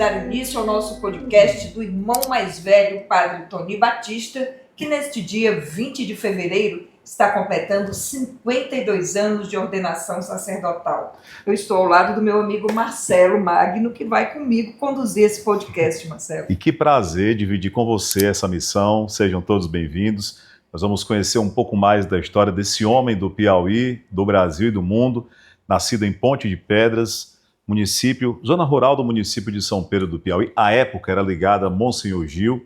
dar início ao nosso podcast do irmão mais velho, Padre Tony Batista, que neste dia 20 de fevereiro está completando 52 anos de ordenação sacerdotal. Eu estou ao lado do meu amigo Marcelo Magno, que vai comigo conduzir esse podcast, Marcelo. E que prazer dividir com você essa missão. Sejam todos bem-vindos. Nós vamos conhecer um pouco mais da história desse homem do Piauí, do Brasil e do mundo, nascido em Ponte de Pedras, município, zona rural do município de São Pedro do Piauí. À época era ligada a Monsenhor Gil,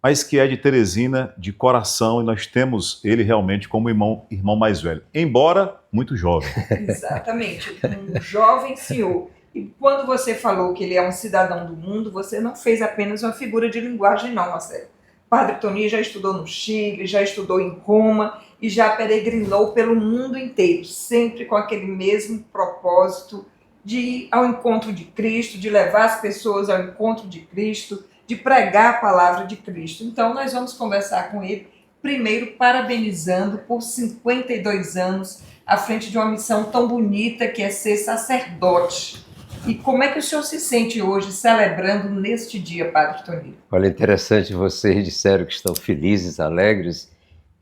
mas que é de Teresina de coração, e nós temos ele realmente como irmão mais velho, embora muito jovem. Exatamente, um jovem senhor. E quando você falou que ele é um cidadão do mundo, você não fez apenas uma figura de linguagem não, Marcelo. Padre Tony já estudou no Chile, já estudou em Roma e já peregrinou pelo mundo inteiro, sempre com aquele mesmo propósito de ir ao encontro de Cristo, de levar as pessoas ao encontro de Cristo, de pregar a palavra de Cristo. Então nós vamos conversar com ele, primeiro parabenizando por 52 anos à frente de uma missão tão bonita que é ser sacerdote. E como é que o senhor se sente hoje celebrando neste dia, Padre Tony? Olha, interessante, vocês disseram que estão felizes, alegres,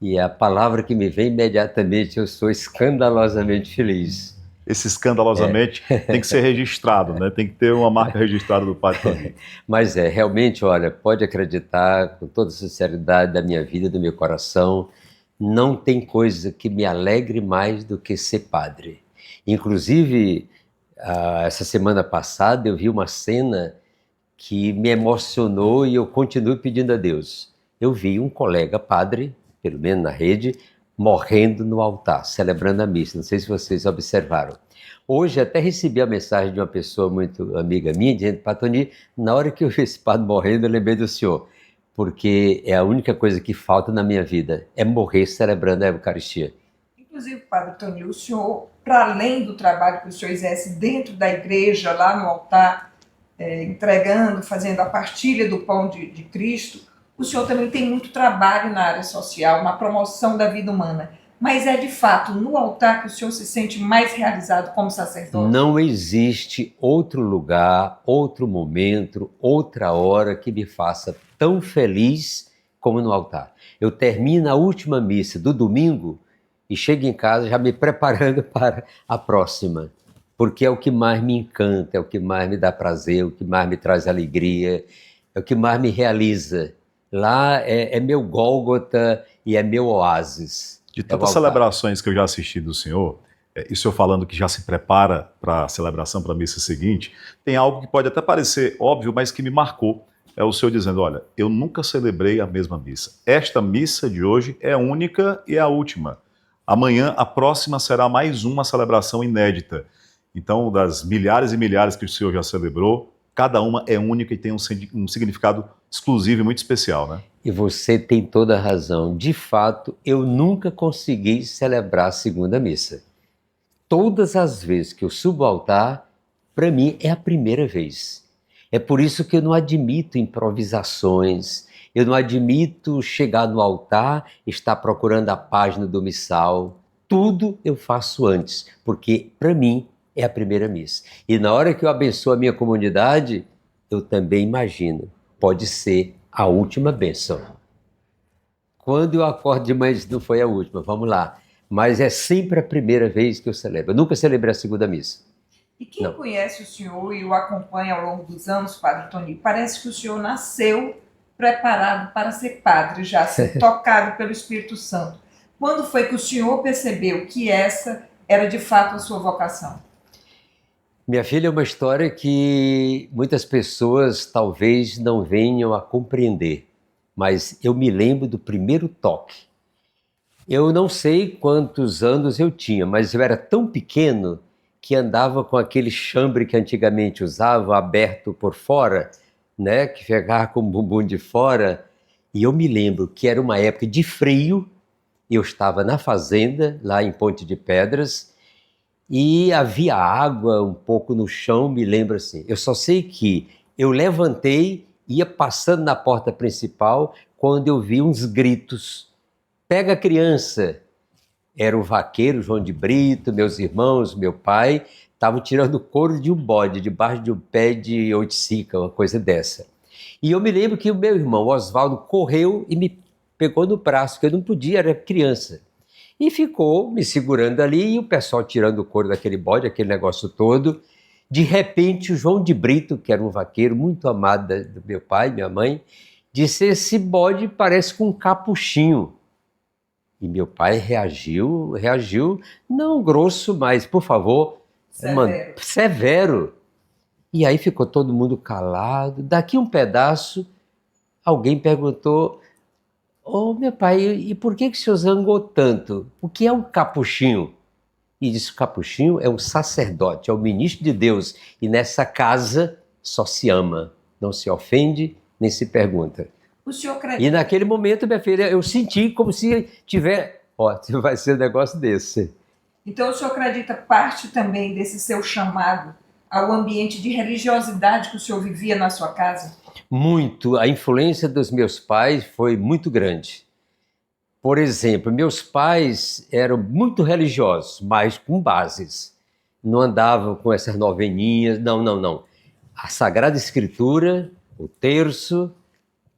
e a palavra que me vem imediatamente, eu sou escandalosamente feliz. Esse escandalosamente tem que ser registrado, né? Tem que ter uma marca registrada do Padre Tony. Mas realmente, olha, pode acreditar com toda a sinceridade da minha vida, do meu coração, não tem coisa que me alegre mais do que ser padre. Inclusive, essa semana passada eu vi uma cena que me emocionou e eu continuo pedindo a Deus. Eu vi um colega padre, pelo menos na rede, morrendo no altar, celebrando a missa. Não sei se vocês observaram. Hoje até recebi a mensagem de uma pessoa muito amiga minha, dizendo: Padre Tony, na hora que eu vi esse padre morrendo, eu lembrei do senhor, porque é a única coisa que falta na minha vida, é morrer celebrando a Eucaristia. Inclusive, Padre Tony, o senhor, para além do trabalho que o senhor exerce dentro da igreja, lá no altar, entregando, fazendo a partilha do pão de Cristo, o senhor também tem muito trabalho na área social, na promoção da vida humana. Mas é de fato no altar que o senhor se sente mais realizado como sacerdote? Não existe outro lugar, outro momento, outra hora que me faça tão feliz como no altar. Eu termino a última missa do domingo e chego em casa já me preparando para a próxima. Porque é o que mais me encanta, é o que mais me dá prazer, é o que mais me traz alegria, é o que mais me realiza. Lá é meu Gólgota e é meu oásis. De tantas celebrações que eu já assisti do senhor, e o senhor falando que já se prepara para a celebração, para a missa seguinte, tem algo que pode até parecer óbvio, mas que me marcou. É o senhor dizendo: olha, eu nunca celebrei a mesma missa. Esta missa de hoje é única e é a última. Amanhã, a próxima será mais uma celebração inédita. Então, das milhares e milhares que o senhor já celebrou, cada uma é única e tem um significado exclusivo e muito especial, né? E você tem toda a razão. De fato, eu nunca consegui celebrar a segunda missa. Todas as vezes que eu subo ao altar, para mim é a primeira vez. É por isso que eu não admito improvisações, eu não admito chegar no altar e estar procurando a página do missal. Tudo eu faço antes, porque para mim é a primeira missa. E na hora que eu abençoo a minha comunidade, eu também imagino, pode ser a última bênção. Quando eu acordo de manhã, não foi a última, vamos lá. Mas é sempre a primeira vez que eu celebro. Eu nunca celebrei a segunda missa. E quem conhece o senhor e o acompanha ao longo dos anos, Padre Tony, parece que o senhor nasceu preparado para ser padre, já ser tocado pelo Espírito Santo. Quando foi que o senhor percebeu que essa era de fato a sua vocação? Minha filha, é uma história que muitas pessoas talvez não venham a compreender, mas eu me lembro do primeiro toque. Eu não sei quantos anos eu tinha, mas eu era tão pequeno que andava com aquele chambre que antigamente usavam, aberto por fora, né, que ficava com o bumbum de fora, e eu me lembro que era uma época de frio, eu estava na fazenda, lá em Ponte de Pedras, e havia água um pouco no chão, me lembro assim. Eu só sei que eu levantei, ia passando na porta principal, quando eu vi uns gritos: pega a criança! Era o vaqueiro João de Brito, meus irmãos, meu pai, estavam tirando couro de um bode, debaixo de um pé de oiticica, uma coisa dessa. E eu me lembro que o meu irmão, Oswaldo, correu e me pegou no braço, porque eu não podia, era criança. E ficou me segurando ali, e o pessoal tirando o couro daquele bode, aquele negócio todo. De repente, o João de Brito, que era um vaqueiro muito amado do meu pai, minha mãe, disse: esse bode parece com um capuchinho. E meu pai reagiu, não grosso, mas, por favor, severo. E aí ficou todo mundo calado. Daqui um pedaço, alguém perguntou: ô meu pai, e por que o senhor zangou tanto? O que é um capuchinho? E disse: o capuchinho é um sacerdote, é o ministro de Deus. E nessa casa só se ama, não se ofende, nem se pergunta. O senhor acredita? E naquele momento, minha filha, eu senti como se tiver... Ó, vai ser um negócio desse. Então o senhor acredita parte também desse seu chamado ao ambiente de religiosidade que o senhor vivia na sua casa? Muito. A influência dos meus pais foi muito grande. Por exemplo, meus pais eram muito religiosos, mas com bases. Não andavam com essas noveninhas, não. A Sagrada Escritura, o terço,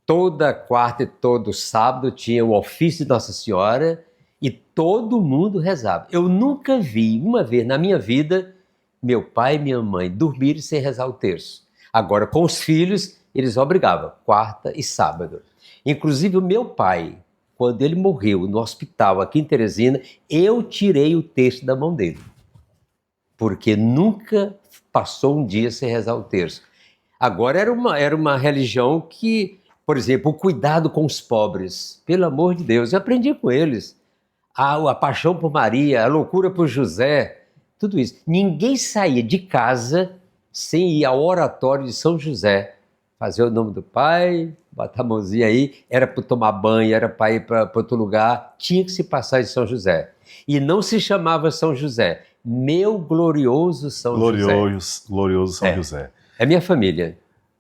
toda quarta e todo sábado tinha o ofício de Nossa Senhora e todo mundo rezava. Eu nunca vi, uma vez na minha vida, meu pai e minha mãe dormirem sem rezar o terço. Agora, com os filhos, eles obrigavam, quarta e sábado. Inclusive, o meu pai, quando ele morreu no hospital aqui em Teresina, eu tirei o terço da mão dele. Porque nunca passou um dia sem rezar o terço. Agora era uma religião que, por exemplo, o cuidado com os pobres. Pelo amor de Deus, eu aprendi com eles. A paixão por Maria, a loucura por José, tudo isso. Ninguém saía de casa sem ir ao oratório de São José, fazer o nome do pai, botar a mãozinha aí, era para tomar banho, era para ir para outro lugar, tinha que se passar de São José. E não se chamava São José, meu glorioso São José. Glorioso São José. É minha família.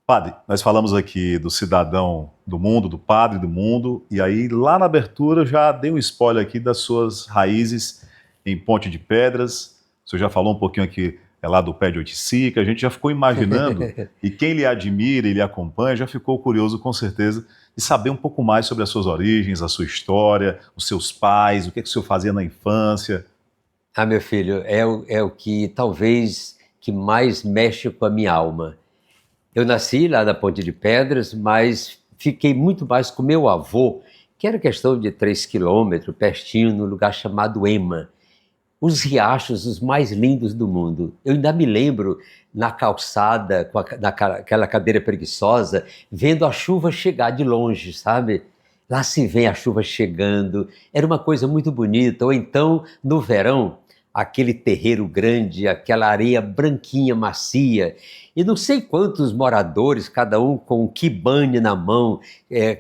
Padre, nós falamos aqui do cidadão do mundo, do padre do mundo, e aí lá na abertura eu já dei um spoiler aqui das suas raízes em Ponte de Pedras. O senhor já falou um pouquinho aqui lá do pé de oiticica, a gente já ficou imaginando, e quem lhe admira e lhe acompanha já ficou curioso com certeza de saber um pouco mais sobre as suas origens, a sua história, os seus pais, o que o senhor fazia na infância. Ah, meu filho, é o que talvez que mais mexe com a minha alma. Eu nasci lá na Ponte de Pedras, mas fiquei muito mais com meu avô, que era questão de 3 quilômetros, pertinho, no lugar chamado Ema. Os riachos, os mais lindos do mundo. Eu ainda me lembro na calçada, com aquela cadeira preguiçosa, vendo a chuva chegar de longe, sabe? Lá se vê a chuva chegando, era uma coisa muito bonita. Ou então, no verão, aquele terreiro grande, aquela areia branquinha, macia, e não sei quantos moradores, cada um com um quibane na mão,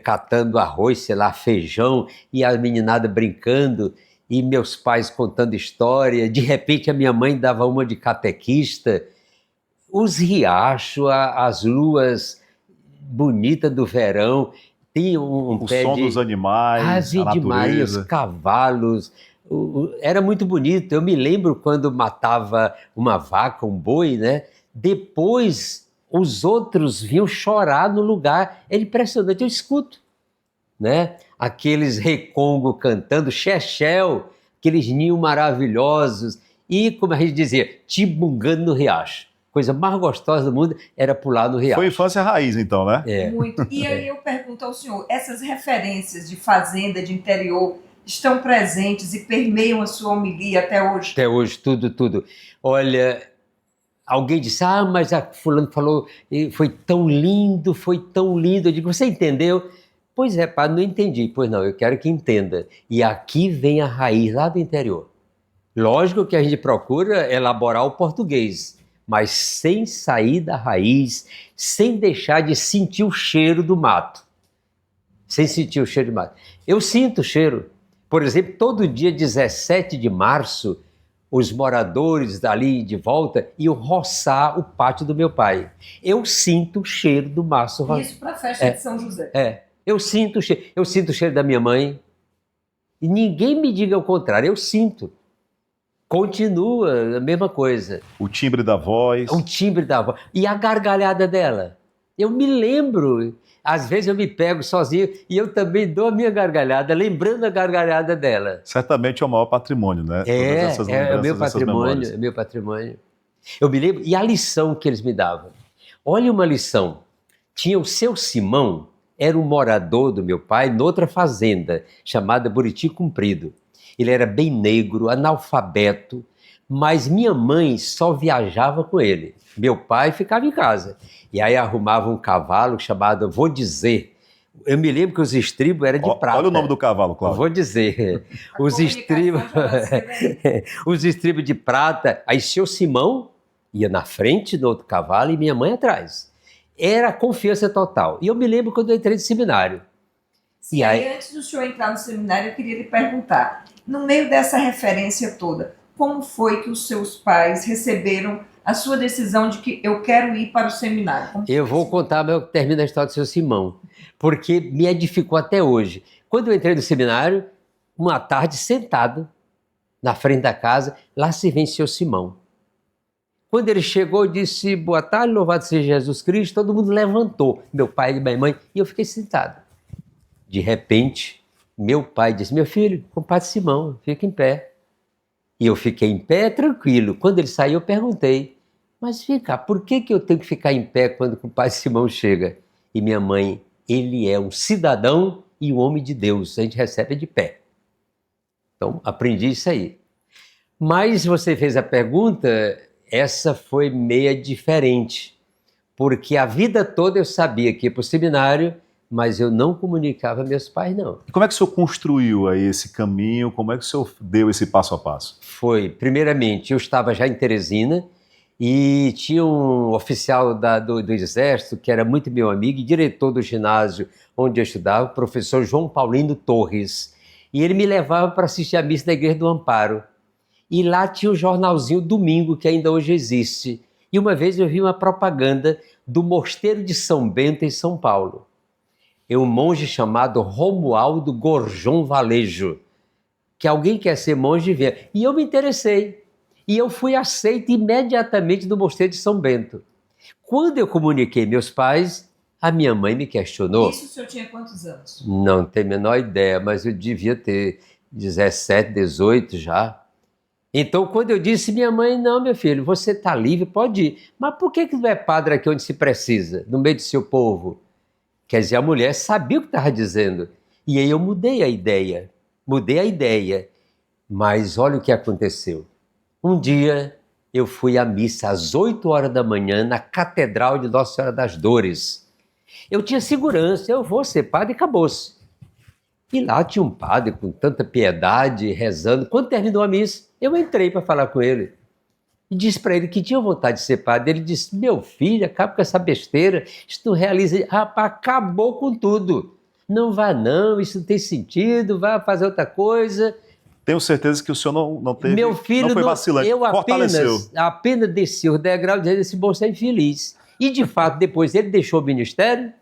catando arroz, sei lá, feijão, e a meninada brincando, e meus pais contando história. De repente a minha mãe dava uma de catequista. Os riachos, as luas bonitas do verão, tinha um pé som de... dos animais, Ave de Maria, os cavalos... Era muito bonito. Eu me lembro quando matava uma vaca, um boi, né? Depois os outros vinham chorar no lugar. É impressionante, eu escuto, né? Aqueles recongo cantando, chechel, aqueles ninhos maravilhosos. E, como a gente dizia, tibungando no riacho. Coisa mais gostosa do mundo era pular no riacho. Foi infância raiz, então, né? Muito. E aí eu pergunto ao senhor, essas referências de fazenda, de interior, estão presentes e permeiam a sua homilia até hoje? Até hoje, tudo. Olha, alguém disse, mas a fulano falou, foi tão lindo. Eu digo, você entendeu? Pois é, padre, não entendi. Pois não, eu quero que entenda. E aqui vem a raiz lá do interior. Lógico que a gente procura elaborar o português, mas sem sair da raiz, sem deixar de sentir o cheiro do mato. Sem sentir o cheiro do mato. Eu sinto o cheiro. Por exemplo, todo dia 17 de março, os moradores dali de volta iam roçar o pátio do meu pai. Eu sinto o cheiro do maço. Isso para a festa de São José. Eu sinto o cheiro da minha mãe. E ninguém me diga o contrário, eu sinto. Continua a mesma coisa. O timbre da voz. O timbre da voz. E a gargalhada dela. Eu me lembro. Às vezes eu me pego sozinho e eu também dou a minha gargalhada, lembrando a gargalhada dela. Certamente é o maior patrimônio, né? Todas essas É o meu lembranças, essas patrimônio, memórias. é meu patrimônio. Eu me lembro, e a lição que eles me davam. Olha uma lição. Tinha o seu Simão, era um morador do meu pai, noutra fazenda, chamada Buriti Comprido. Ele era bem negro, analfabeto, mas minha mãe só viajava com ele. Meu pai ficava em casa. E aí arrumava um cavalo chamado Vou Dizer. Eu me lembro que os estribos eram de prata. Olha o nome do cavalo, Cláudio. Vou dizer. Os estribos, os estribos de prata. Aí seu Simão ia na frente do outro cavalo e minha mãe atrás. Era confiança total. E eu me lembro quando eu entrei no seminário. E aí, antes do senhor entrar no seminário, eu queria lhe perguntar, no meio dessa referência toda, como foi que os seus pais receberam a sua decisão de que eu quero ir para o seminário? Eu vou contar, mas eu termino a história do seu Simão, porque me edificou até hoje. Quando eu entrei no seminário, uma tarde, sentado na frente da casa, lá se vem seu Simão. Quando ele chegou, eu disse, boa tarde, louvado seja Jesus Cristo, todo mundo levantou, meu pai e minha mãe, e eu fiquei sentado. De repente, meu pai disse, meu filho, compadre Simão, fica em pé. E eu fiquei em pé, tranquilo. Quando ele saiu, eu perguntei, mas vem cá, por que eu tenho que ficar em pé quando o compadre Simão chega? E minha mãe, ele é um cidadão e um homem de Deus, a gente recebe de pé. Então, aprendi isso aí. Mas você fez a pergunta, essa foi meia diferente, porque a vida toda eu sabia que ia para o seminário, mas eu não comunicava a meus pais, não. E como é que o senhor construiu aí esse caminho? Como é que o senhor deu esse passo a passo? Foi, primeiramente, eu estava já em Teresina e tinha um oficial do Exército que era muito meu amigo e diretor do ginásio onde eu estudava, o professor João Paulino Torres. E ele me levava para assistir a missa da Igreja do Amparo. E lá tinha o jornalzinho Domingo, que ainda hoje existe. E uma vez eu vi uma propaganda do Mosteiro de São Bento, em São Paulo. É um monge chamado Romualdo Gorjon Valejo, que alguém quer ser monge, vem. E eu me interessei. E eu fui aceito imediatamente no Mosteiro de São Bento. Quando eu comuniquei meus pais, a minha mãe me questionou. Isso o senhor tinha quantos anos? Não tenho a menor ideia, mas eu devia ter 17, 18 já. Então, quando eu disse, minha mãe, não, meu filho, você está livre, pode ir. Mas por que não é padre aqui onde se precisa, no meio do seu povo? Quer dizer, a mulher sabia o que estava dizendo. E aí eu mudei a ideia. Mas olha o que aconteceu. Um dia eu fui à missa às 8 horas da manhã na Catedral de Nossa Senhora das Dores. Eu tinha segurança, eu vou ser padre e acabou-se. E lá tinha um padre com tanta piedade, rezando. Quando terminou a missa, eu entrei para falar com ele. E disse para ele que tinha vontade de ser padre. Ele disse, meu filho, acaba com essa besteira, isso não realiza... Rapaz, acabou com tudo. Não vá não, isso não tem sentido, vá fazer outra coisa. Tenho certeza que o senhor não teve... Meu filho, não foi vacilante, eu fortaleceu. apenas desci o degrau dizendo, esse moço é infeliz. E de fato, depois ele deixou o ministério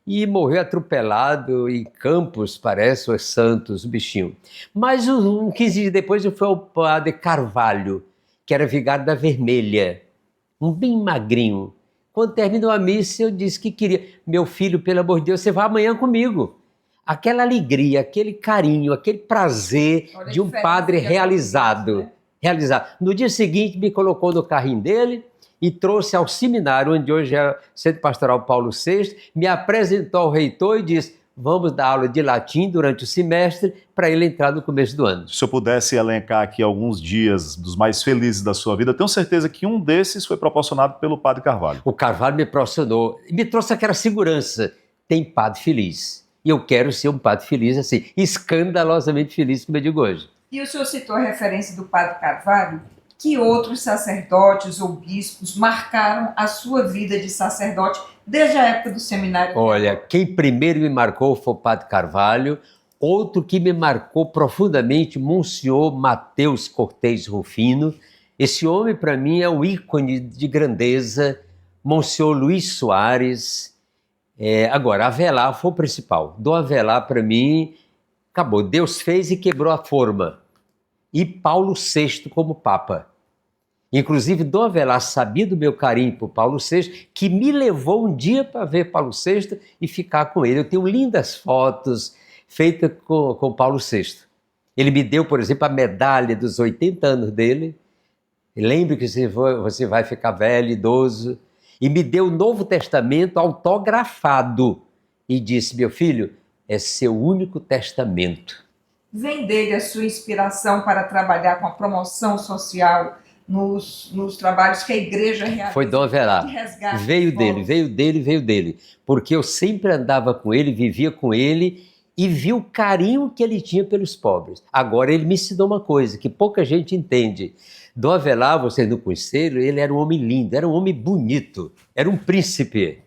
e morreu atropelado em Campos, parece, ou Santos, o bichinho. Mas 15 dias depois eu fui ao padre Carvalho, que era vigário da Vermelha, um bem magrinho. Quando terminou a missa, eu disse que queria. Meu filho, pelo amor de Deus, você vai amanhã comigo. Aquela alegria, aquele carinho, aquele prazer de um padre realizado. Né? Realizado. No dia seguinte, me colocou no carrinho dele e trouxe ao seminário, onde hoje é o Centro Pastoral Paulo VI, me apresentou ao reitor e disse, vamos dar aula de latim durante o semestre para ele entrar no começo do ano. Se eu pudesse elencar aqui alguns dias dos mais felizes da sua vida, eu tenho certeza que um desses foi proporcionado pelo padre Carvalho. O Carvalho me proporcionou, me trouxe aquela segurança. Tem padre feliz. E eu quero ser um padre feliz assim, escandalosamente feliz, como eu digo hoje. E o senhor citou a referência do padre Carvalho. Que outros sacerdotes ou bispos marcaram a sua vida de sacerdote desde a época do seminário? Olha, quem primeiro me marcou foi o padre Carvalho, outro que me marcou profundamente, Monsenhor Mateus Cortez Rufino. Esse homem, para mim, é um ícone de grandeza. Monsenhor Luiz Soares. Agora, Avelar foi o principal. Do Avelar, para mim, acabou. Deus fez e quebrou a forma. e Paulo VI como Papa. Inclusive, Dom Avelar sabia do meu carinho por Paulo VI, que me levou um dia para ver Paulo VI e ficar com ele. Eu tenho lindas fotos feitas com Paulo VI. Ele me deu, por exemplo, a medalha dos 80 anos dele. Lembre que você vai ficar velho, idoso. E me deu o Novo Testamento autografado. E disse, meu filho, é seu único testamento. Vem dele a sua inspiração para trabalhar com a promoção social nos trabalhos que a igreja realiza. Foi Dom Avelar. Veio dele. Porque eu sempre andava com ele, vivia com ele e vi o carinho que ele tinha pelos pobres. Agora ele me ensinou uma coisa que pouca gente entende. Dom Avelar, vocês não conheceram, ele era um homem lindo, era um homem bonito, era um príncipe.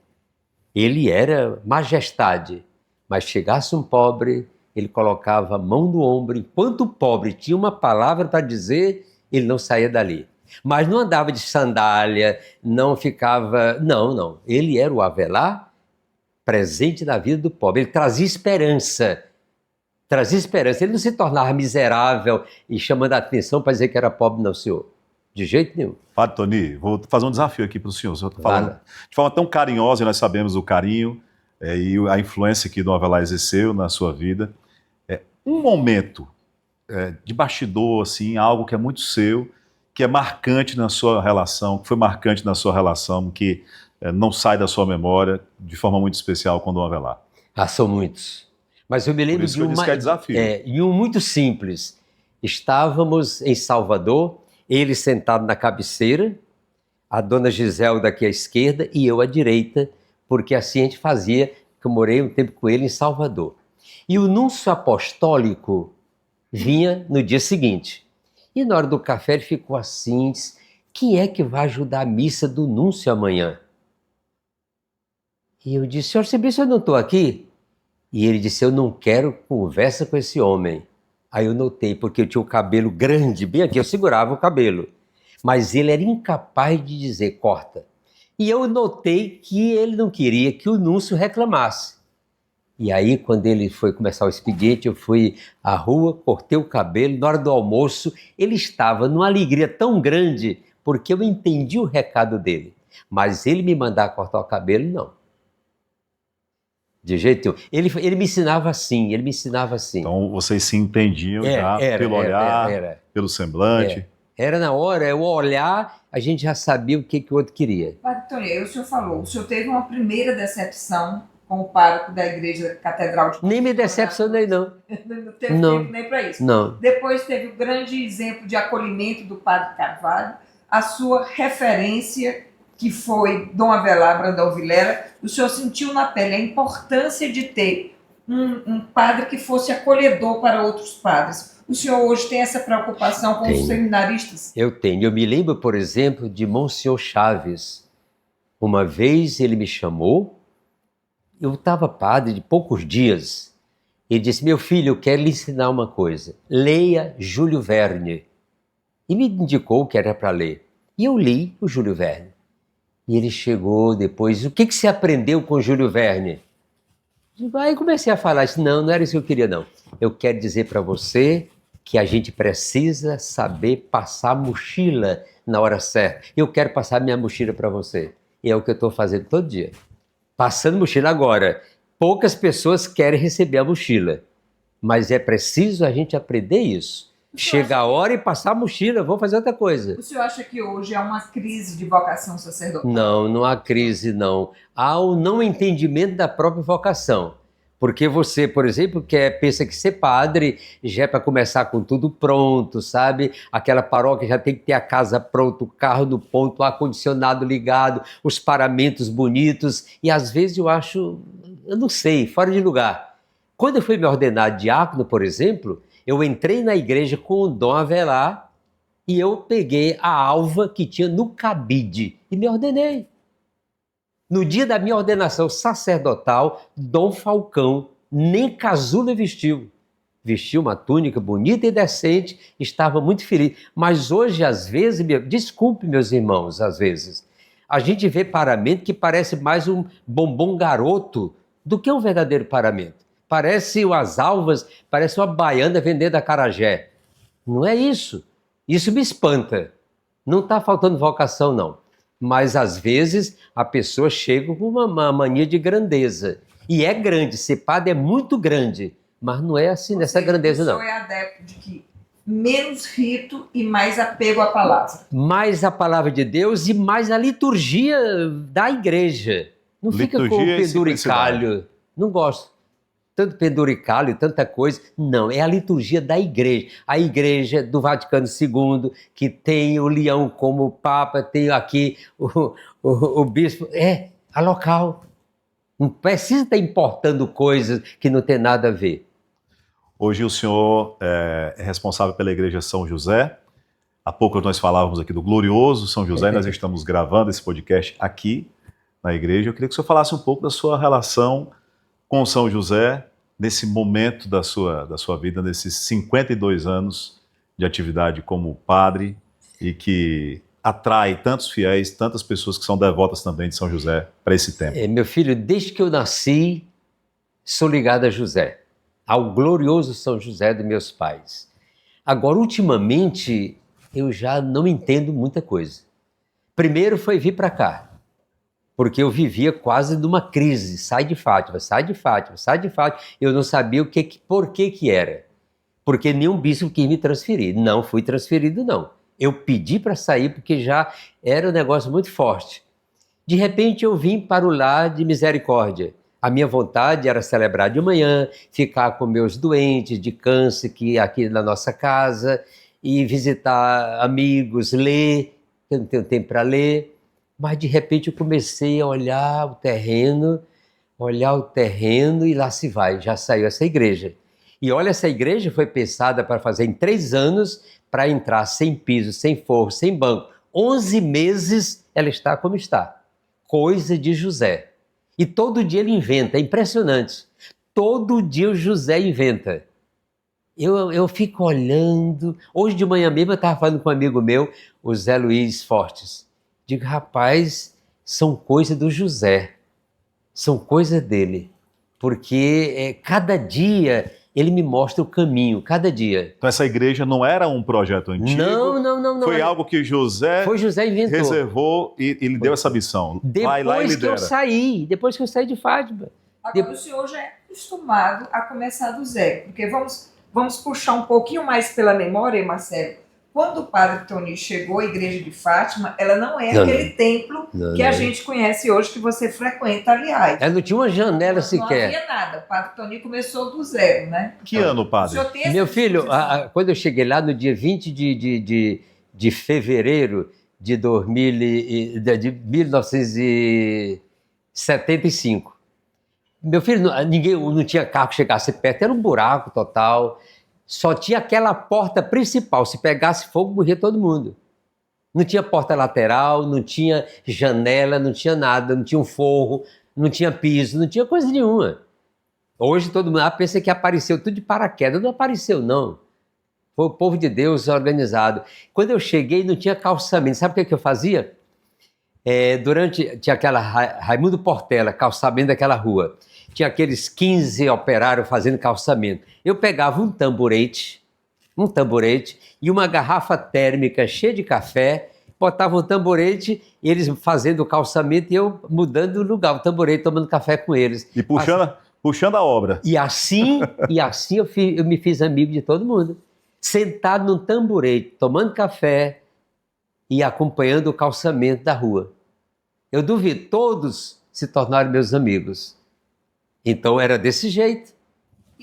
Ele era majestade, mas chegasse um pobre, ele colocava a mão no ombro, enquanto o pobre tinha uma palavra para dizer, ele não saía dali. Mas não andava de sandália, não ficava... Não. Ele era o Avelar presente na vida do pobre. Ele trazia esperança. Ele não se tornava miserável e chamando a atenção para dizer que era pobre, não, senhor. De jeito nenhum. Padre Tony, vou fazer um desafio aqui para o senhor. O senhor está falando de forma tão carinhosa, e nós sabemos o carinho e a influência que Dom Avelar exerceu na sua vida. Um momento de bastidor, assim, algo que é muito seu, que é marcante na sua relação, que foi marcante na sua relação, que não sai da sua memória de forma muito especial com Dom Avelar. São muitos. Mas eu me lembro Por isso que eu disse que é desafio. E um muito simples. Estávamos em Salvador, ele sentado na cabeceira, a dona Giselda aqui à esquerda e eu à direita, porque assim a gente fazia, que eu morei um tempo com ele em Salvador. E o núncio apostólico vinha no dia seguinte. E na hora do café ele ficou assim, disse, quem é que vai ajudar a missa do núncio amanhã? E eu disse, senhor, você pensa que eu não estou aqui? E ele disse, eu não quero conversa com esse homem. Aí eu notei, porque eu tinha o cabelo grande, bem aqui, eu segurava o cabelo. Mas ele era incapaz de dizer, corta. E eu notei que ele não queria que o núncio reclamasse. E aí, quando ele foi começar o expediente, eu fui à rua, cortei o cabelo, na hora do almoço, ele estava numa alegria tão grande, porque eu entendi o recado dele. Mas ele me mandar cortar o cabelo, não. De jeito nenhum. Ele me ensinava assim, Então vocês se entendiam já pelo olhar, pelo semblante. Era na hora, o olhar, a gente já sabia o que o outro queria. Padre Tony, o senhor falou, o senhor teve uma primeira decepção com o pároco da igreja Catedral de... Nem me decepcionei, não. Não teve tempo nem para isso. Não. Depois teve o grande exemplo de acolhimento do Padre Carvalho, a sua referência, que foi Dom Avelar Brandão Vilela. O senhor sentiu na pele a importância de ter um padre que fosse acolhedor para outros padres. O senhor hoje tem essa preocupação com os seminaristas? Eu tenho. Eu me lembro, por exemplo, de Monsenhor Chaves. Uma vez ele me chamou, eu estava padre de poucos dias. Ele disse, meu filho, eu quero lhe ensinar uma coisa. Leia Júlio Verne. E me indicou o que era para ler. E eu li o Júlio Verne. E ele chegou depois, o que você aprendeu com Júlio Verne? Aí comecei a falar, disse, não era isso que eu queria, não. Eu quero dizer para você que a gente precisa saber passar a mochila na hora certa. Eu quero passar minha mochila para você. E é o que eu estou fazendo todo dia. Passando mochila agora. Poucas pessoas querem receber a mochila. Mas é preciso a gente aprender isso. Chega a hora e passar a mochila, vou fazer outra coisa. O senhor acha que hoje há uma crise de vocação sacerdotal? Não há crise, não. Há o não entendimento da própria vocação. Porque você, por exemplo, pensa que ser padre já é para começar com tudo pronto, sabe? Aquela paróquia já tem que ter a casa pronta, o carro no ponto, o ar-condicionado ligado, os paramentos bonitos. E às vezes eu acho, eu não sei, fora de lugar. Quando eu fui me ordenar diácono, por exemplo, eu entrei na igreja com o Dom Avelar e eu peguei a alva que tinha no cabide e me ordenei. No dia da minha ordenação sacerdotal, Dom Falcão nem casula vestiu. Vestiu uma túnica bonita e decente, estava muito feliz. Mas hoje, às vezes, desculpe meus irmãos, às vezes, a gente vê paramento que parece mais um bombom garoto do que um verdadeiro paramento. Parece as alvas, parece uma baiana vendendo acarajé. Não é isso. Isso me espanta. Não está faltando vocação, não. Mas, às vezes, a pessoa chega com uma mania de grandeza. E é grande, ser padre é muito grande. Mas não é assim, nessa grandeza, não. O senhor é adepto de que menos rito e mais apego à palavra. Mais a palavra de Deus e mais a liturgia da igreja. Não fica com o penduricalho. Não gosto. Tanto penduricalho, tanta coisa. Não, é a liturgia da igreja. A igreja do Vaticano II, que tem o leão como papa, tem aqui o bispo. É, a local. Não precisa estar importando coisas que não tem nada a ver. Hoje o senhor é responsável pela Igreja São José. Há pouco nós falávamos aqui do glorioso São José, nós estamos gravando esse podcast aqui na igreja. Eu queria que o senhor falasse um pouco da sua relação com São José nesse momento da sua vida, nesses 52 anos de atividade como padre e que atrai tantos fiéis, tantas pessoas que são devotas também de São José para esse tempo. Meu filho, desde que eu nasci, sou ligado a José, ao glorioso São José dos meus pais. Agora, ultimamente, eu já não entendo muita coisa. Primeiro foi vir para cá, porque eu vivia quase numa crise. Sai de Fátima, sai de Fátima, sai de Fátima. Eu não sabia por que era. Porque nenhum bispo quis me transferir. Não fui transferido, não. Eu pedi para sair porque já era um negócio muito forte. De repente eu vim para o lar de misericórdia. A minha vontade era celebrar de manhã, ficar com meus doentes de câncer aqui na nossa casa e visitar amigos, ler. Eu não tenho tempo para ler. Mas de repente eu comecei a olhar o terreno e lá se vai, já saiu essa igreja. E olha, essa igreja foi pensada para fazer em 3 anos, para entrar sem piso, sem forro, sem banco. 11 meses ela está como está. Coisa de José. E todo dia ele inventa, é impressionante. Todo dia o José inventa. Eu fico olhando. Hoje de manhã mesmo eu estava falando com um amigo meu, o Zé Luiz Fortes. Digo, rapaz, são coisas do José, são coisas dele, porque cada dia ele me mostra o caminho, cada dia. Então essa igreja não era um projeto antigo? Não. Foi algo que José inventou. Reservou e lhe deu essa missão. Vai lá e lidera. Depois que eu saí de Fátima. Agora o senhor já é acostumado a começar do zero, porque vamos puxar um pouquinho mais pela memória, Marcelo. Quando o padre Tony chegou à igreja de Fátima, ela não é aquele templo que a gente conhece hoje, que você frequenta, aliás. Ela não tinha uma janela sequer. Não havia nada. O padre Tony começou do zero, né? Que ano, padre? Meu filho, quando eu cheguei lá no dia 20 de fevereiro de 1975, meu filho, ninguém não tinha carro que chegasse perto, era um buraco total. Só tinha aquela porta principal, se pegasse fogo morria todo mundo. Não tinha porta lateral, não tinha janela, não tinha nada, não tinha um forro, não tinha piso, não tinha coisa nenhuma. Hoje todo mundo pensa que apareceu tudo de paraquedas, não apareceu não. Foi o povo de Deus organizado. Quando eu cheguei não tinha calçamento, sabe o que eu fazia? Tinha aquela Raimundo Portela, calçamento daquela rua. Tinha aqueles 15 operários fazendo calçamento. Eu pegava um tamborete e uma garrafa térmica cheia de café, botava o tamborete, eles fazendo o calçamento e eu mudando o lugar, o tamborete, tomando café com eles. E puxando a obra. E assim eu me fiz amigo de todo mundo. Sentado num tamborete, tomando café e acompanhando o calçamento da rua. Eu duvido, todos se tornaram meus amigos. Então era desse jeito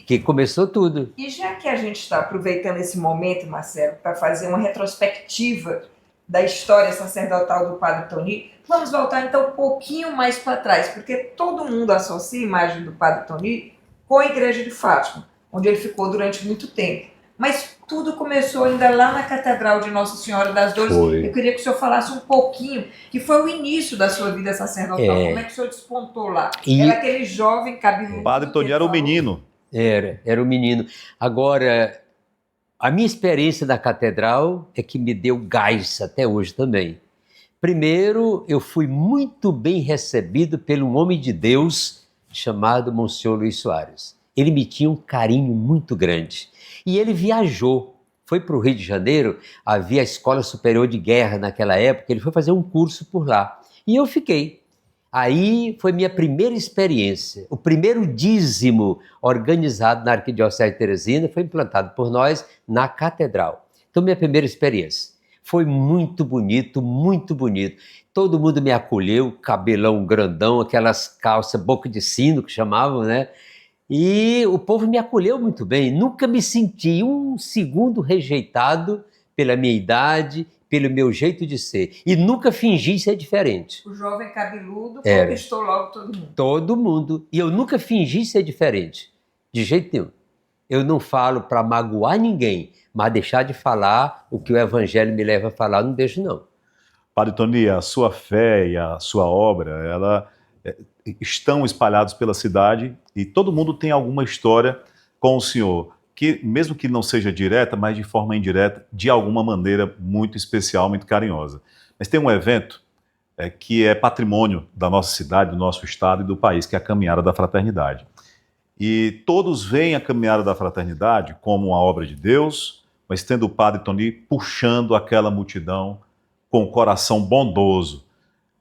que começou tudo. E já que a gente está aproveitando esse momento, Marcelo, para fazer uma retrospectiva da história sacerdotal do padre Tony, vamos voltar então um pouquinho mais para trás, porque todo mundo associa a imagem do padre Tony com a igreja de Fátima, onde ele ficou durante muito tempo. Mas tudo começou ainda lá na Catedral de Nossa Senhora das Dores. Eu queria que o senhor falasse um pouquinho, que foi o início da sua vida sacerdotal. Como é que o senhor despontou lá? Era aquele jovem cabeludo. O padre Tony era o menino. Era o menino. Agora, a minha experiência na Catedral é que me deu gás até hoje também. Primeiro, eu fui muito bem recebido por um homem de Deus chamado Monsenhor Luiz Soares. Ele me tinha um carinho muito grande. E ele viajou, foi para o Rio de Janeiro, havia a Escola Superior de Guerra naquela época, ele foi fazer um curso por lá. E eu fiquei. Aí foi minha primeira experiência. O primeiro dízimo organizado na Arquidiocese de Teresina foi implantado por nós na Catedral. Então, minha primeira experiência. Foi muito bonito, muito bonito. Todo mundo me acolheu, cabelão grandão, aquelas calças boca de sino que chamavam, né? E o povo me acolheu muito bem. Nunca me senti um segundo rejeitado pela minha idade, pelo meu jeito de ser. E nunca fingi ser diferente. O jovem cabeludo Era. conquistou logo todo mundo. Todo mundo. E eu nunca fingi ser diferente. De jeito nenhum. Eu não falo para magoar ninguém, mas deixar de falar o que o Evangelho me leva a falar, não deixo não. Padre Tony, a sua fé e a sua obra, ela estão espalhados pela cidade e todo mundo tem alguma história com o senhor, que mesmo que não seja direta, mas de forma indireta, de alguma maneira muito especial, muito carinhosa. Mas tem um evento que é patrimônio da nossa cidade, do nosso estado e do país, que é a Caminhada da Fraternidade. E todos veem a Caminhada da Fraternidade como uma obra de Deus, mas tendo o Padre Tony puxando aquela multidão com o coração bondoso.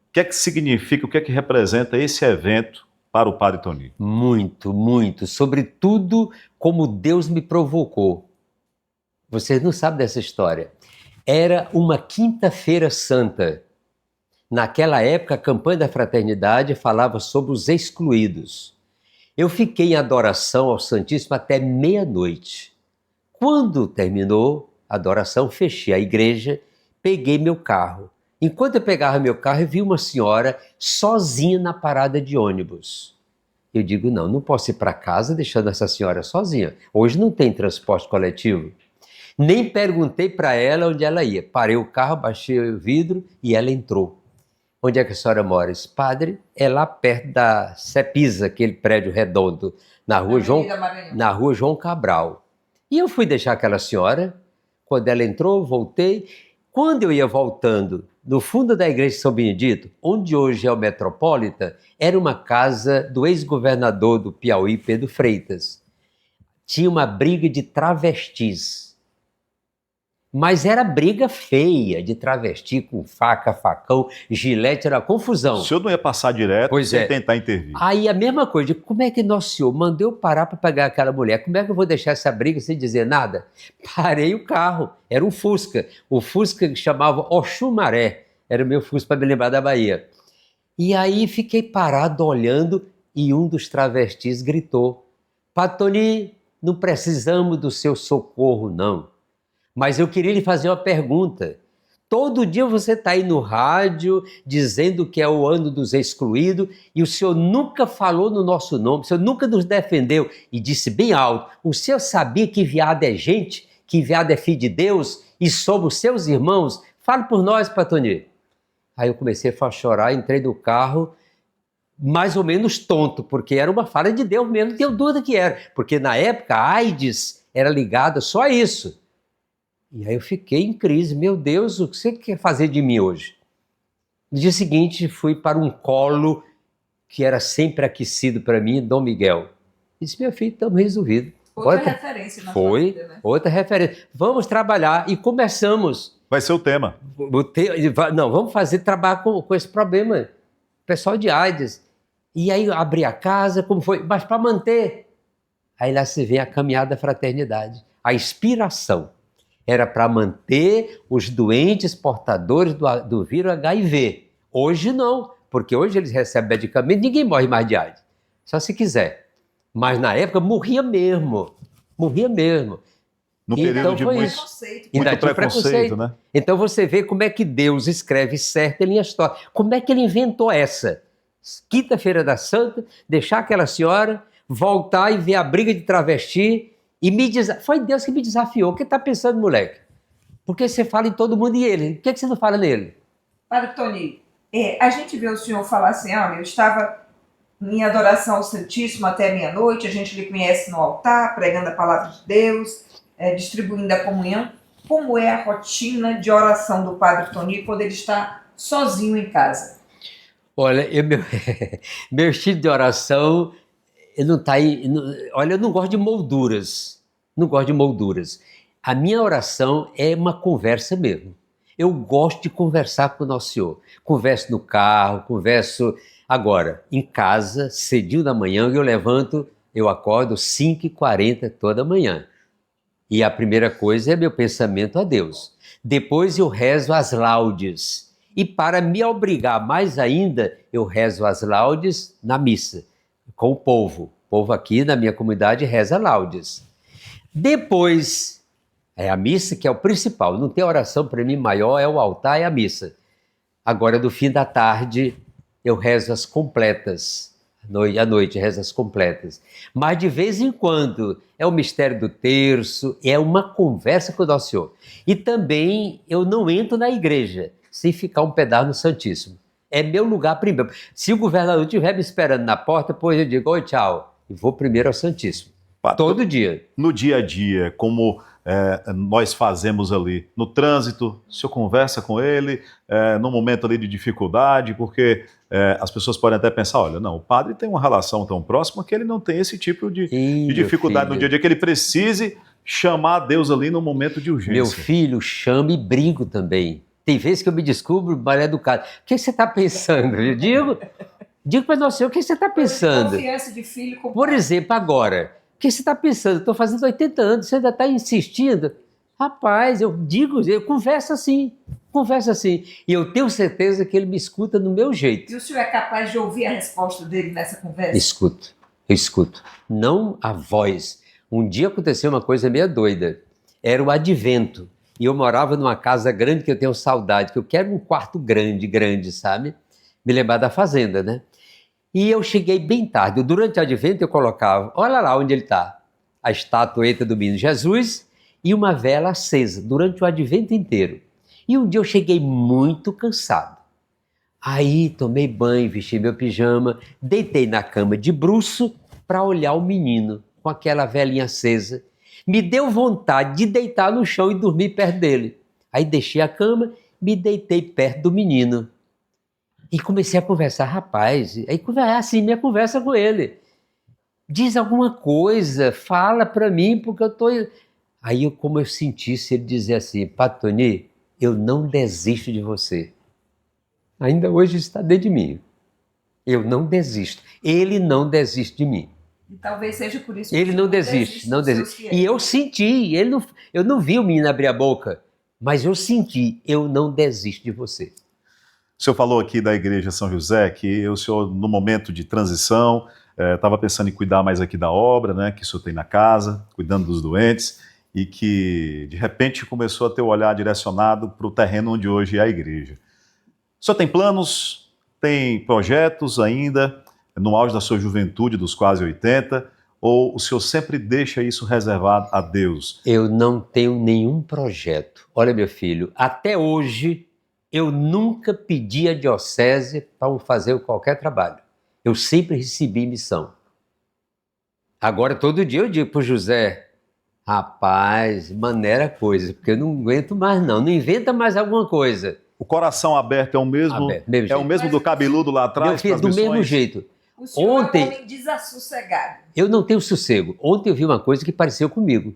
O que é que significa, o que é que representa esse evento para o Padre Tony? Muito, muito. Sobretudo como Deus me provocou. Vocês não sabem dessa história. Era uma quinta-feira santa. Naquela época, a campanha da fraternidade falava sobre os excluídos. Eu fiquei em adoração ao Santíssimo até meia-noite. Quando terminou a adoração, fechei a igreja, peguei meu carro. Enquanto eu pegava meu carro, eu vi uma senhora sozinha na parada de ônibus. Eu digo, não posso ir para casa deixando essa senhora sozinha. Hoje não tem transporte coletivo. Nem perguntei para ela onde ela ia. Parei o carro, baixei o vidro e ela entrou. Onde é que a senhora mora? Disse, padre, é lá perto da Cepisa, aquele prédio redondo, na rua João Cabral. E eu fui deixar aquela senhora. Quando ela entrou, voltei. Quando eu ia voltando, no fundo da igreja de São Benedito, onde hoje é o Metropolita, era uma casa do ex-governador do Piauí, Pedro Freitas. Tinha uma briga de travestis. Mas era briga feia, de travesti com faca, facão, gilete, era confusão. O senhor não ia passar direto sem tentar intervir. Aí a mesma coisa, como é que Nosso Senhor mandou eu parar para pegar aquela mulher? Como é que eu vou deixar essa briga sem dizer nada? Parei o carro, era um Fusca. O Fusca que chamava Oxumaré, era o meu Fusca para me lembrar da Bahia. E aí fiquei parado olhando e um dos travestis gritou, Padre Tony, não precisamos do seu socorro não. Mas eu queria lhe fazer uma pergunta. Todo dia você está aí no rádio dizendo que é o ano dos excluídos e o senhor nunca falou no nosso nome, o senhor nunca nos defendeu e disse bem alto, o senhor sabia que viado é gente, que viado é filho de Deus e somos seus irmãos? Fale por nós, Patoni. Aí eu comecei a chorar, entrei no carro, mais ou menos tonto, porque era uma fala de Deus mesmo, não tenho dúvida que era, porque na época a AIDS era ligada só a isso. E aí eu fiquei em crise, meu Deus, o que você quer fazer de mim hoje? No dia seguinte fui para um colo que era sempre aquecido para mim, Dom Miguel. Disse, meu filho, estamos resolvidos. Outra referência na sua vida, né? Outra referência. Vamos trabalhar e começamos. Vai ser o tema. Não, vamos fazer trabalho com esse problema. Pessoal de AIDS. E aí abri a casa, como foi? Mas para manter. Aí lá se vê a caminhada da fraternidade. A inspiração. Era para manter os doentes portadores do vírus HIV. Hoje não, porque hoje eles recebem medicamento, ninguém morre mais de AIDS, só se quiser. Mas na época morria mesmo. No período de muito preconceito, né? Então você vê como é que Deus escreve certo em linha história. Como é que ele inventou essa? Quinta-feira da Santa, deixar aquela senhora, voltar e ver a briga de travesti, e foi Deus que me desafiou. O que está pensando, moleque? Porque você fala em todo mundo e ele. Por que você não fala nele? Padre Tony, a gente vê o senhor falar assim, olha, eu estava em adoração ao Santíssimo até meia-noite, a gente lhe conhece no altar, pregando a palavra de Deus, distribuindo a comunhão. Como é a rotina de oração do Padre Tony quando ele está sozinho em casa? Olha, meu estilo de oração... Olha, eu não gosto de molduras. A minha oração é uma conversa mesmo. Eu gosto de conversar com o Nosso Senhor. Converso no carro, converso agora, em casa, cedinho da manhã, eu levanto, eu acordo 5h40 toda manhã. E a primeira coisa é meu pensamento a Deus. Depois eu rezo as laudes. E para me obrigar mais ainda, eu rezo as laudes na missa, com o povo. O povo aqui na minha comunidade reza laudes. Depois, é a missa que é o principal. Não tem oração para mim maior, é o altar e a missa. Agora, do fim da tarde, eu rezo as completas. À noite, rezo as completas. Mas de vez em quando, é o mistério do terço, é uma conversa com o Nosso Senhor. E também eu não entro na igreja sem ficar um pedaço no Santíssimo. É meu lugar primeiro. Se o governador estiver me esperando na porta, depois eu digo, oi, tchau, e vou primeiro ao Santíssimo. Todo dia. No dia a dia, como nós fazemos ali no trânsito, o senhor conversa com ele, no momento ali de dificuldade, porque as pessoas podem até pensar, olha, não, o padre tem uma relação tão próxima que ele não tem esse tipo de dificuldade no dia a dia, que ele precise chamar a Deus ali no momento de urgência. Meu filho, chamo e brigo também. Tem vezes que eu me descubro mal educado. O que você está pensando? Eu digo para Nosso Senhor, o que você está pensando? Confiança de filho com Por exemplo, agora, o que você está pensando? Estou fazendo 80 anos, você ainda está insistindo? Rapaz, eu converso assim. E eu tenho certeza que ele me escuta do meu jeito. E o senhor é capaz de ouvir a resposta dele nessa conversa? Eu escuto. Não a voz. Um dia aconteceu uma coisa meio doida. Era o advento. E eu morava numa casa grande que eu tenho saudade, que eu quero um quarto grande, sabe? Me lembrar da fazenda, né? E eu cheguei bem tarde. Durante o advento eu colocava, olha lá onde ele está, a estatueta do menino Jesus e uma vela acesa durante o advento inteiro. E um dia eu cheguei muito cansado. Aí tomei banho, vesti meu pijama, deitei na cama de bruço para olhar o menino com aquela velinha acesa. Me deu vontade de deitar no chão e dormir perto dele. Aí deixei a cama, me deitei perto do menino. E comecei a conversar, rapaz, aí assim, minha conversa com ele. Diz alguma coisa, fala para mim, porque eu tô... Aí, como eu sentisse ele dizer assim, Padre Tony, eu não desisto de você. Ainda hoje está dentro de mim. Eu não desisto. Ele não desiste de mim. E talvez seja por isso que ele não desiste. E eu senti, eu não vi o menino abrir a boca, mas eu senti, eu não desisto de você. O senhor falou aqui da Igreja São José, que o senhor, no momento de transição, estava pensando em cuidar mais aqui da obra, né, que o senhor tem na casa, cuidando dos doentes, e que, de repente, começou a ter o olhar direcionado para o terreno onde hoje é a igreja. O senhor tem planos, tem projetos ainda, no auge da sua juventude, dos quase 80, ou o senhor sempre deixa isso reservado a Deus? Eu não tenho nenhum projeto. Olha, meu filho, até hoje eu nunca pedi a diocese para fazer qualquer trabalho. Eu sempre recebi missão. Agora, todo dia eu digo para o José, rapaz, maneira coisa, porque eu não aguento mais não inventa mais alguma coisa. O coração aberto é o mesmo, é o mesmo do cabeludo lá atrás? Meu filho, do mesmo jeito. O senhor é um homem desassossegado. Eu não tenho sossego. Ontem eu vi uma coisa que pareceu comigo.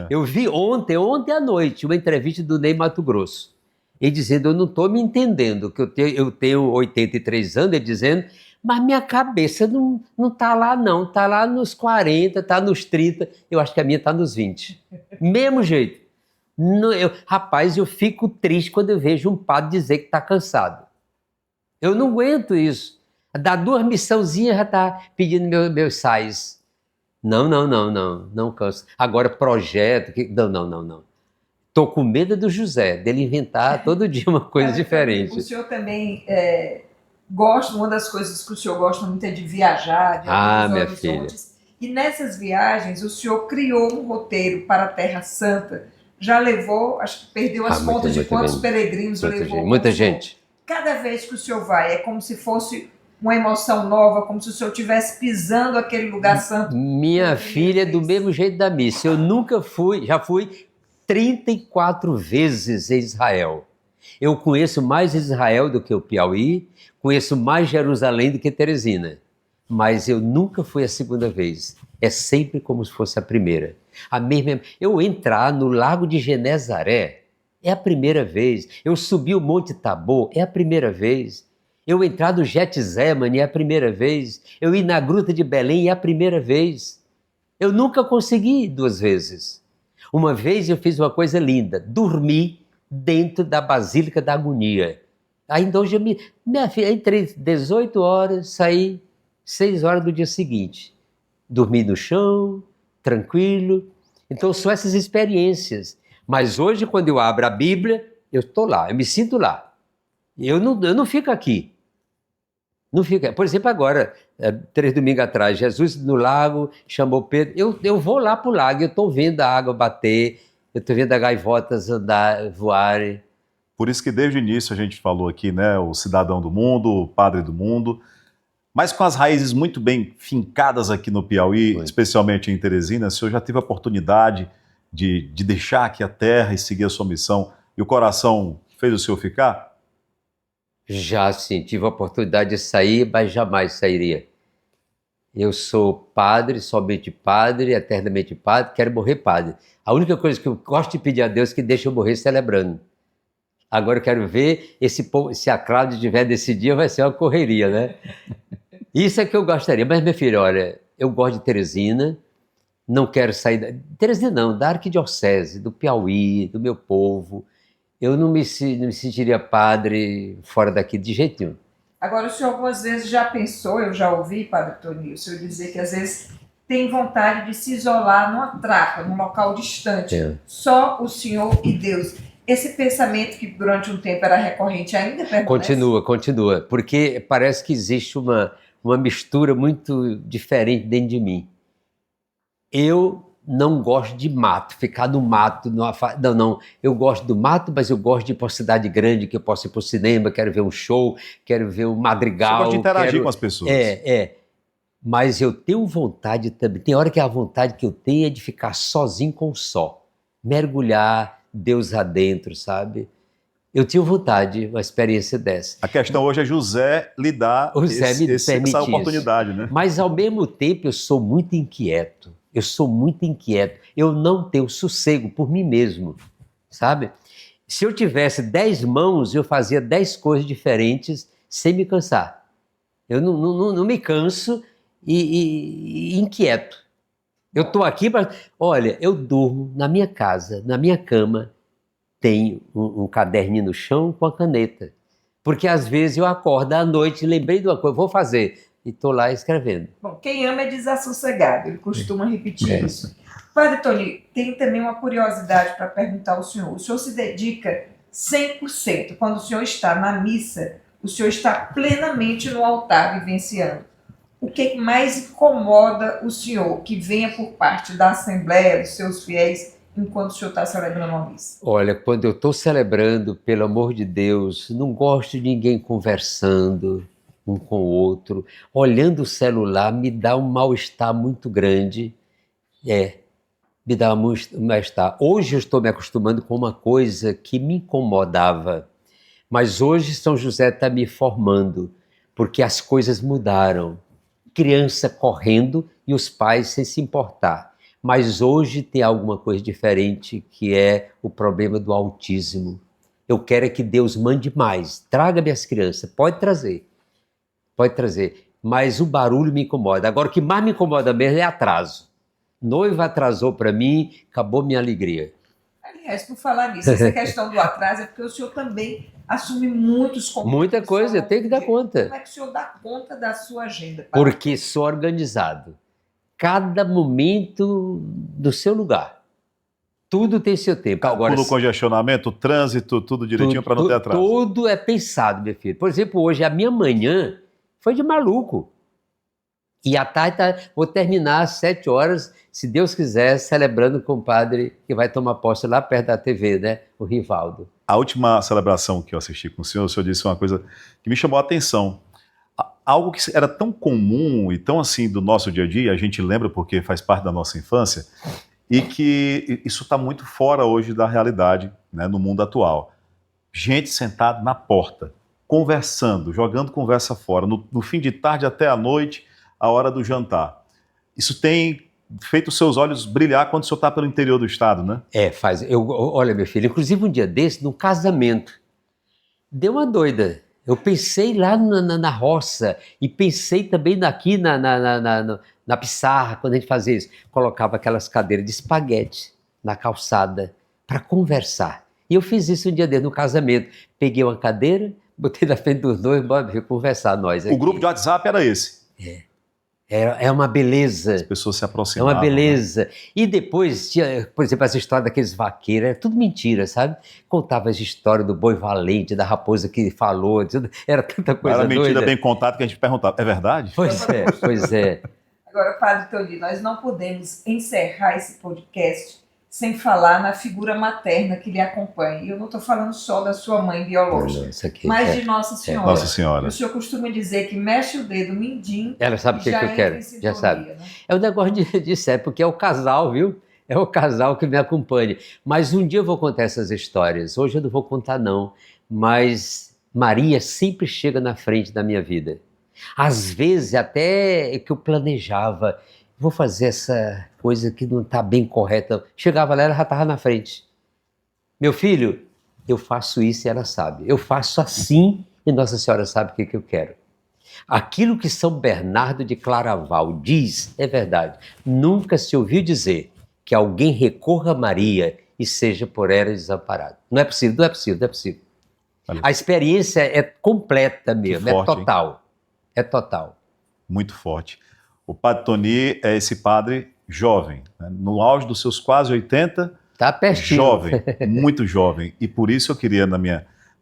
Eu vi ontem à noite, uma entrevista do Ney Matogrosso. Ele dizendo, eu não estou me entendendo, que eu tenho 83 anos, ele dizendo, mas minha cabeça não está lá não, está lá nos 40, está nos 30, eu acho que a minha está nos 20. Mesmo jeito. Rapaz, eu fico triste quando eu vejo um padre dizer que está cansado. Eu não aguento isso. Dá 2 missãozinhas já está pedindo meus sais. Não canso. Agora projeto, não. Estou com medo do José, dele inventar todo dia uma coisa diferente. O senhor também gosta, uma das coisas que o senhor gosta muito é de viajar, de minha filha. E nessas viagens o senhor criou um roteiro para a Terra Santa. Já levou, acho que perdeu as contas de quantos peregrinos levou. Muita gente. Cada vez que o senhor vai, é como se fosse uma emoção nova, como se o senhor estivesse pisando aquele lugar santo. Minha filha é do mesmo jeito da missa. Eu nunca fui, já fui 34 vezes em Israel. Eu conheço mais Israel do que o Piauí, conheço mais Jerusalém do que Teresina. mas eu nunca fui a segunda vez. É sempre como se fosse a primeira. A mesma. Eu entrar no Lago de Genezaré é a primeira vez. Eu subir o Monte Tabor é a primeira vez. Eu entrar no Getsemane é a primeira vez. Eu ir na Gruta de Belém é a primeira vez. Eu nunca consegui 2 vezes. Uma vez eu fiz uma coisa linda, dormi dentro da Basílica da Agonia. Ainda hoje minha filha, entrei 18 horas, saí 6 horas do dia seguinte. Dormi no chão, tranquilo. Então são essas experiências. Mas hoje, quando eu abro a Bíblia, eu estou lá, eu me sinto lá. Eu não fico aqui. Não fica. Por exemplo, agora, 3 domingos atrás, Jesus no lago chamou Pedro. Eu vou lá para o lago, eu estou vendo a água bater, eu estou vendo as gaivotas andar, voarem. Por isso que desde o início a gente falou aqui, né, o cidadão do mundo, o padre do mundo, mas com as raízes muito bem fincadas aqui no Piauí, especialmente em Teresina. O senhor já teve a oportunidade de deixar aqui a terra e seguir a sua missão, e o coração fez o senhor ficar? Já sim, tive a oportunidade de sair, mas jamais sairia. Eu sou padre, somente padre, eternamente padre, quero morrer padre. A única coisa que eu gosto de pedir a Deus é que deixe eu morrer celebrando. Agora eu quero ver se a Cláudia tiver desse dia, vai ser uma correria, né? Isso é que eu gostaria. Mas, minha filha, olha, eu gosto de Teresina, não quero sair Teresina não, da arquidiocese, do Piauí, do meu povo. Eu não me sentiria padre fora daqui de jeito nenhum. Agora, o senhor algumas vezes já pensou, eu já ouvi, Padre Toninho, o senhor dizer que às vezes tem vontade de se isolar numa trapa, num local distante, só o senhor e Deus. Esse pensamento que durante um tempo era recorrente ainda permanece? Continua, porque parece que existe uma mistura muito diferente dentro de mim. Eu não gosto de mato, ficar no mato. Não. Eu gosto do mato, mas eu gosto de ir para uma cidade grande, que eu posso ir para o cinema, quero ver um show, quero ver um madrigal. Você gosta de interagir com as pessoas. Mas eu tenho vontade também. Tem hora que a vontade que eu tenho é de ficar sozinho com o sol. Mergulhar, Deus adentro, sabe? Eu tinha vontade, uma experiência dessa. A questão hoje é José lhe dar essa oportunidade, né? Mas ao mesmo tempo eu sou muito inquieto. Eu não tenho sossego por mim mesmo, sabe? Se eu tivesse 10 mãos, eu fazia 10 coisas diferentes sem me cansar. Eu não me canso e inquieto. Eu estou aqui para... Olha, eu durmo na minha casa, na minha cama, tem um caderninho no chão com a caneta. Porque às vezes eu acordo à noite, lembrei de uma coisa, vou fazer, e estou lá escrevendo. Bom, quem ama é desassossegado, ele costuma repetir isso. Padre Toninho, tem também uma curiosidade para perguntar ao senhor. O senhor se dedica 100%. Quando o senhor está na missa, o senhor está plenamente no altar vivenciando. O que mais incomoda o senhor que venha por parte da Assembleia, dos seus fiéis, enquanto o senhor está celebrando uma missa? Olha, quando eu estou celebrando, pelo amor de Deus, não gosto de ninguém conversando um com o outro. Olhando o celular me dá um mal-estar muito grande. Me dá um mal-estar. Hoje eu estou me acostumando com uma coisa que me incomodava. Mas hoje São José está me formando, porque as coisas mudaram. Criança correndo e os pais sem se importar. Mas hoje tem alguma coisa diferente, que é o problema do autismo. Eu quero é que Deus mande mais. Traga-me as crianças. Pode trazer. Mas o barulho me incomoda. Agora, o que mais me incomoda mesmo é atraso. Noiva atrasou para mim, acabou minha alegria. Aliás, por falar nisso, essa questão do atraso é porque o senhor também assume muitos compromissos. Muita coisa, eu tenho que dar conta. Como é que o senhor dá conta da sua agenda? Porque sou organizado. Cada momento do seu lugar. Tudo tem seu tempo. Calcula o congestionamento, o trânsito, tudo direitinho para não ter atraso. Tudo é pensado, meu filho. Por exemplo, hoje, a minha manhã foi de maluco. E à tarde vou terminar às 7 horas, se Deus quiser, celebrando com o padre que vai tomar posse lá perto da TV, né? O Rivaldo. A última celebração que eu assisti com o senhor disse uma coisa que me chamou a atenção. Algo que era tão comum e tão assim do nosso dia a dia, a gente lembra porque faz parte da nossa infância, e que isso está muito fora hoje da realidade, né, no mundo atual. Gente sentada na porta, conversando, jogando conversa fora, no fim de tarde até a noite, a hora do jantar. Isso tem feito os seus olhos brilhar quando o senhor está pelo interior do estado, né? Faz. Olha, meu filho, inclusive um dia desse, num casamento, deu uma doida. Eu pensei lá na roça e pensei também aqui na pissarra, quando a gente fazia isso. Colocava aquelas cadeiras de espaguete na calçada para conversar. E eu fiz isso um dia desse, no casamento. Peguei uma cadeira, botei na frente dos dois, bora conversar nós aqui. O grupo de WhatsApp era esse. É uma beleza. As pessoas se É aproximavam. uma beleza. Né? E depois tinha, por exemplo, essa história daqueles vaqueiros, era tudo mentira, sabe? Contava as histórias do boi valente, da raposa que falou, era tanta coisa Era mentira doida. bem contada que a gente perguntava, é verdade? Pois é. Agora, Padre Tony, nós não podemos encerrar esse podcast sem falar na figura materna que lhe acompanha. E eu não estou falando só da sua mãe biológica, mas de Nossa Senhora. Nossa Senhora. O senhor costuma dizer que mexe o dedo mindinho. Ela sabe o que eu quero, já sabe. Né? É o negócio de sério, porque é o casal, viu? É o casal que me acompanha. Mas um dia eu vou contar essas histórias. Hoje eu não vou contar, não. Mas Maria sempre chega na frente da minha vida. Às vezes, até que eu planejava, vou fazer essa coisa que não está bem correta. Chegava lá, ela já estava na frente. Meu filho, eu faço isso e ela sabe. Eu faço assim e Nossa Senhora sabe o que eu quero. Aquilo que São Bernardo de Claraval diz é verdade. Nunca se ouviu dizer que alguém recorra a Maria e seja por ela desamparado. Não é possível, não é possível, não é possível. Olha. A experiência é completa mesmo, forte, é total. Hein? É total. Muito forte. O Padre Tony é esse padre jovem, né? No auge dos seus quase 80, tá pertinho. Jovem, muito jovem. E por isso eu queria,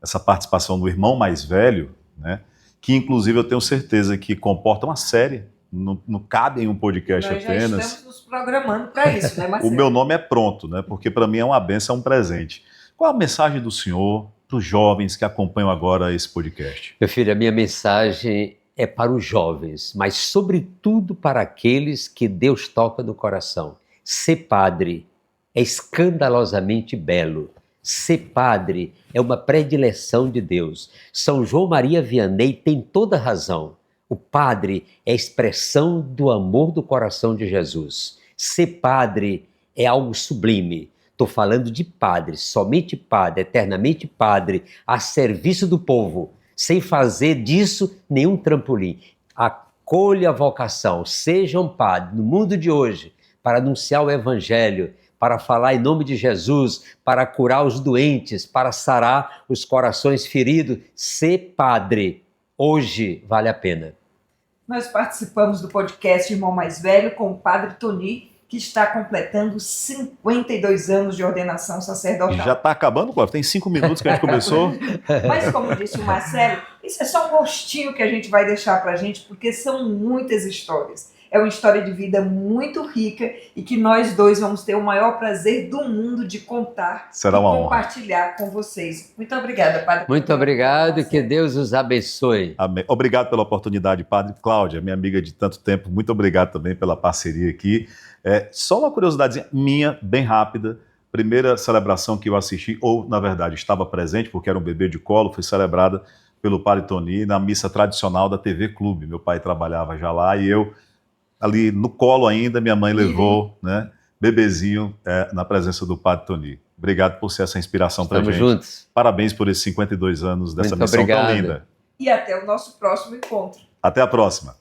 essa participação do irmão mais velho, né? Que inclusive eu tenho certeza que comporta uma série, não cabe em um podcast Nós apenas. Já estamos nos programando para isso, né, Marcelo? O meu nome é pronto, né? Porque para mim é uma bênção, é um presente. Qual a mensagem do senhor para os jovens que acompanham agora esse podcast? Meu filho, a minha mensagem é para os jovens, mas sobretudo para aqueles que Deus toca no coração. Ser padre é escandalosamente belo. Ser padre é uma predileção de Deus. São João Maria Vianney tem toda razão. O padre é a expressão do amor do coração de Jesus. Ser padre é algo sublime. Estou falando de padre, somente padre, eternamente padre, a serviço do povo, sem fazer disso nenhum trampolim. Acolha a vocação, seja um padre no mundo de hoje, para anunciar o evangelho, para falar em nome de Jesus, para curar os doentes, para sarar os corações feridos. Ser padre, hoje vale a pena. Nós participamos do podcast Irmão Mais Velho com o Padre Tony, que está completando 52 anos de ordenação sacerdotal. Já está acabando, Cláudio? Tem 5 minutos que a gente começou. Mas como disse o Marcelo, isso é só um gostinho que a gente vai deixar para a gente, porque são muitas histórias. É uma história de vida muito rica e que nós dois vamos ter o maior prazer do mundo de contar e compartilhar com vocês. Muito obrigada, Padre. Muito obrigado e que Deus os abençoe. Amém. Obrigado pela oportunidade, Padre. Cláudia, minha amiga de tanto tempo, muito obrigado também pela parceria aqui. Só uma curiosidade minha, bem rápida. Primeira celebração que eu assisti, ou na verdade estava presente, porque era um bebê de colo, foi celebrada pelo Padre Tony na missa tradicional da TV Clube. Meu pai trabalhava já lá e eu, ali no colo ainda, minha mãe levou, né, bebezinho, na presença do Padre Tony. Obrigado por ser essa inspiração para a gente. Estamos juntos. Parabéns por esses 52 anos dessa missão tão linda. E até o nosso próximo encontro. Até a próxima.